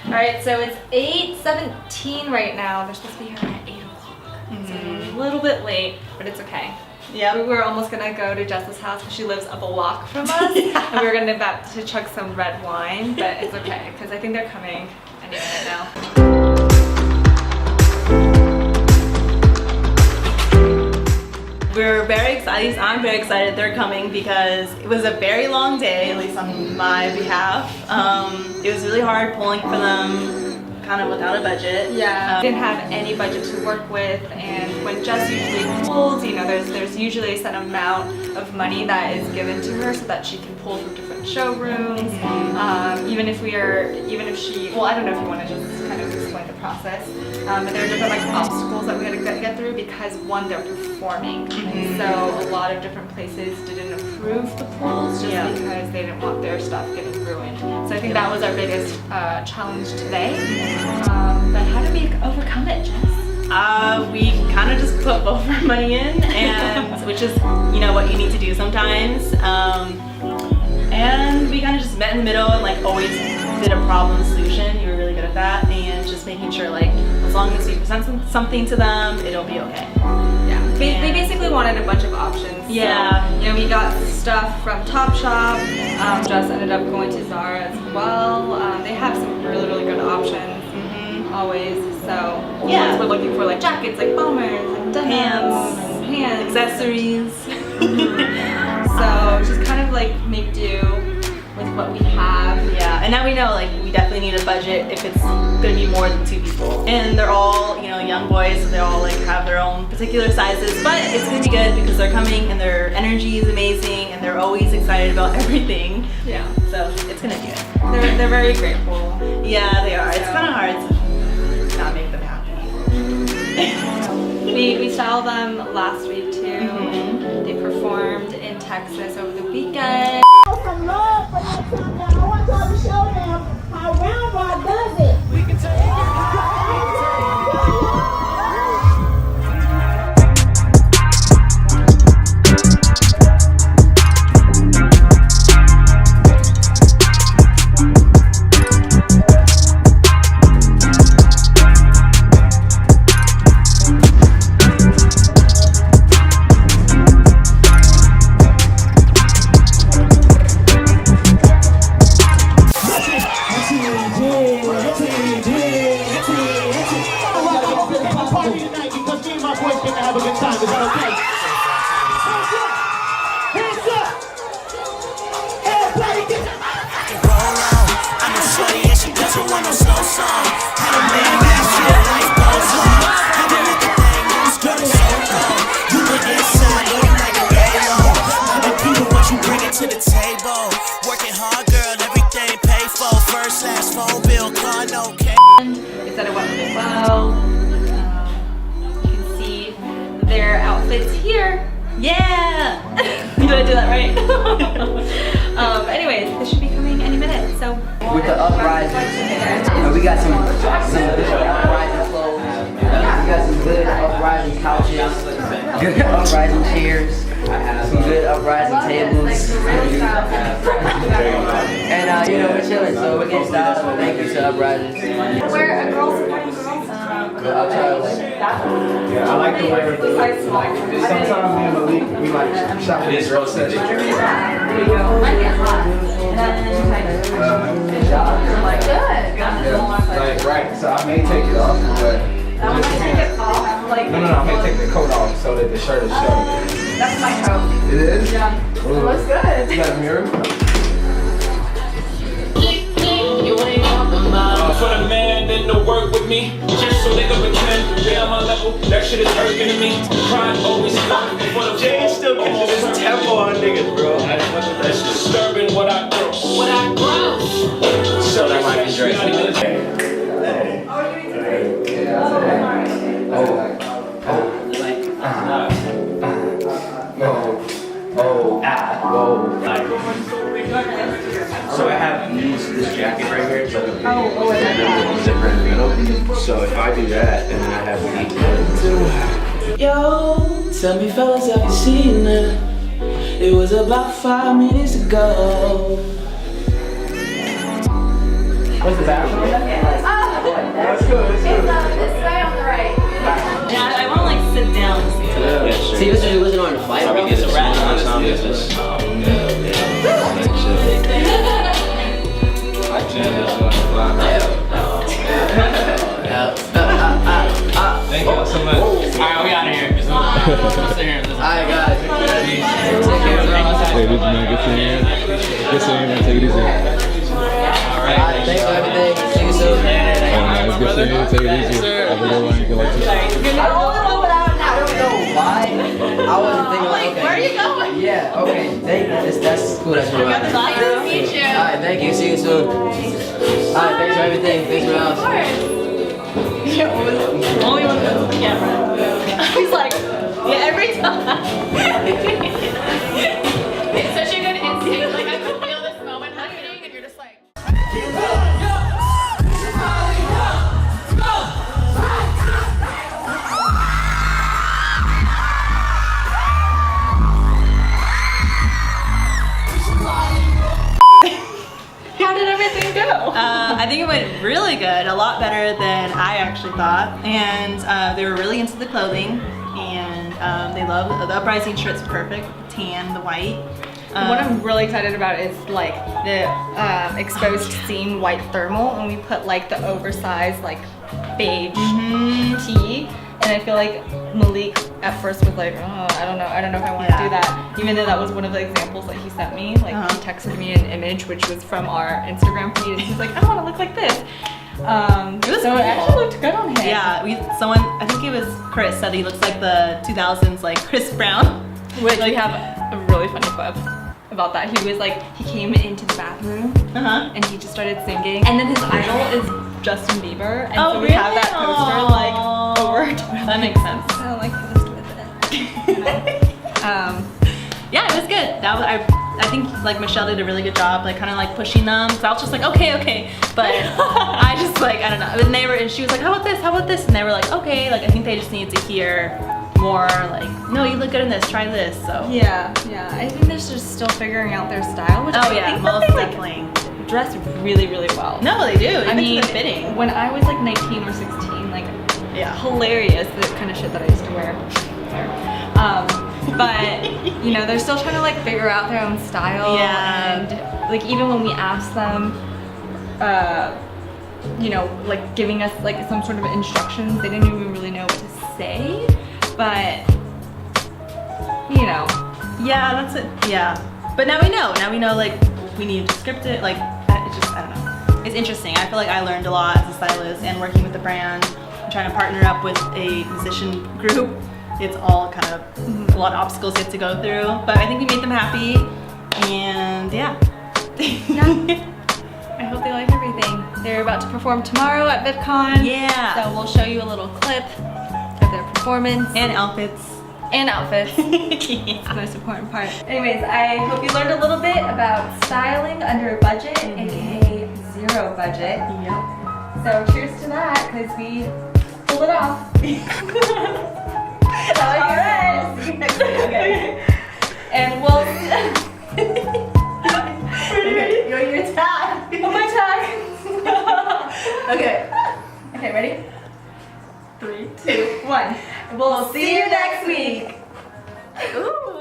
Alright, so it's 8:17 right now. They're supposed to be here at 8 o'clock. So a little bit late, but it's okay. Yeah, we were almost gonna go to Jess's house because she lives up a block from us. And we were gonna about to chug some red wine, but it's okay because I think they're coming any minute now. We're very excited. I'm very excited they're coming because it was a very long day, at least on my behalf. It was really hard pulling for them, kind of without a budget. Yeah, didn't have any budget to work with, and when Jess usually pulls, you know, there's usually a set amount of money that is given to her so that she can pull from different showrooms. Even if she, well, I don't know if you want to just kind of explain the process, but there are different like obstacles that we had to get through because one, they're performing, and so a lot of different places didn't approve the pulls just because they didn't want their stuff getting ruined. So I think that was our biggest challenge today. But how did we overcome it, Jess? We kind of just put both our money in, and which is, you know, what you need to do sometimes. And we kind of just met in the middle and like always did a problem solution. You were really good at that, and just making sure like as long as we present something to them, it'll be okay. Yeah, they basically wanted a bunch of options. Yeah. So, you know, we got stuff from Topshop. Jess ended up going to Zara as well. They have some really, really good options. Always. So yeah, once we're looking for like jackets, like bombers, and pants, accessories. So just kind of like make do with what we have. Yeah, and now we know like we definitely need a budget if it's gonna be more than 2 people. And they're all, you know, young boys, so they all like have their own particular sizes. But it's gonna be good because they're coming and their energy is amazing and they're always excited about everything. Yeah. So it's gonna be good. They're very grateful. Yeah, they are. It's kind of hard to not make them happy. we styled them last week too. They performed in Texas over the weekend. Some love for Next Town Down. I want y'all to show them how Round Rock does it. We can take it. They said it went really well. You can see their outfits here. Yeah! Did I do that right? Anyways, this should be coming any minute. So with the Uprising, we got some good Uprising clothes. We got some good Uprising couches, good Uprising chairs, some good Uprising tables. And you know, we're chilling, so we're getting started. So thank you to Uprising. we're a girl supporting girls. I'll try to like. Yeah, I like the way sometimes me and Malik, we like shop in this girl section. There you go. Might get hot. Like, right, so I may take it off, but... I'm gonna take it off. Like, No, I may take the coat off so that the shirt is showing. That's my coat. It is? Yeah. It looks good. You got a mirror? For the man then to work with me, just so they can pretend to be on my level. That shit is irking to me. Pride always coming before the Jay still gets this tempo on niggas, bro. It's disturbing what I grow. What I grow. So that might be Drake. So I have this jacket right here. It's like a little zipper in the middle. So if I do that, and then I have the Yo, tell me fellas, have you seen it? It was about 5 minutes ago. What's the bathroom? This way on the right. Yeah, I want to like sit down. Yeah, sure. See, this is what you listen on the flight. Let me get this rat. one time. Get this. Thank y'all so much. Alright, we out of here. Let's sit here. Alright, guys. Hey, this man, get your hand. Get your hand and take it easy. Alright, thanks for everything. See you soon. Alright, let's get your hand and take it easy. Have a good one. Get like this. You're the only one without an I don't know why. I wasn't thinking like, okay. Where are you going? Yeah, okay. Thank you. That's cool. That's real. Nice to meet you. Alright, thank you. See you soon. Alright, thanks for everything. Thanks for the house. Only one that the camera. He's like, yeah, every time. It's such a good instinct. Like I could feel this moment happening, and you're just like. How did everything go? I think it went really good, a lot better than I actually thought. And they were really into the clothing, and they love the Uprising shirts, perfect, tan, the white. What I'm really excited about is like the exposed seam white thermal, and we put like the oversized like beige tee. And I feel like Malik at first was like, oh, I don't know if I want to do that. Even though that was one of the examples that he sent me. Like he texted me an image which was from our Instagram feed, and he's like, I want to look like this. It was so cool. it actually looked good on him. Yeah, someone, I think it was Chris, said he looks like the 2000s like Chris Brown. Which we have a really funny clip about that. He was like, he came into the bathroom and he just started singing. And then his idol is Justin Bieber. And so we have that poster like over. That makes sense. I don't like posed with it. Yeah, it was good. That was, I think like Michelle did a really good job, like kind of like pushing them. So I was just like, okay. But I just like, I don't know. And she was like, how about this? How about this? And they were like, okay. Like I think they just needed to hear more like, no, you look good in this, try this. So Yeah. I think they're just still figuring out their style, which I think most that they, definitely. Like, dress really well. No, they do. I mean, the fitting. when I was like 19 or 16, like hilarious, the kind of shit that I used to wear. But you know, they're still trying to like figure out their own style. And like even when we asked them, you know, like giving us like some sort of instructions, they didn't even really know what to say. But you know, yeah, that's it. Yeah, but now we know. Now we know like we need to script it. Like it's just, I don't know. It's interesting. I feel like I learned a lot as a stylist and working with the brand. Trying to partner up with a musician group. It's all kind of a lot of obstacles you have to go through, but I think we made them happy, and yeah. I hope they like everything. They're about to perform tomorrow at VidCon. Yeah. So we'll show you a little clip of their performance. And outfits. It's the most important part. Anyways, I hope you learned a little bit about styling under a budget, aka zero budget. Yep. So cheers to that, because we pulled it off. Alright. Okay. And we'll Your tag. oh, my tag. Okay, ready? 3, 2, 1. We'll see you next week. Ooh.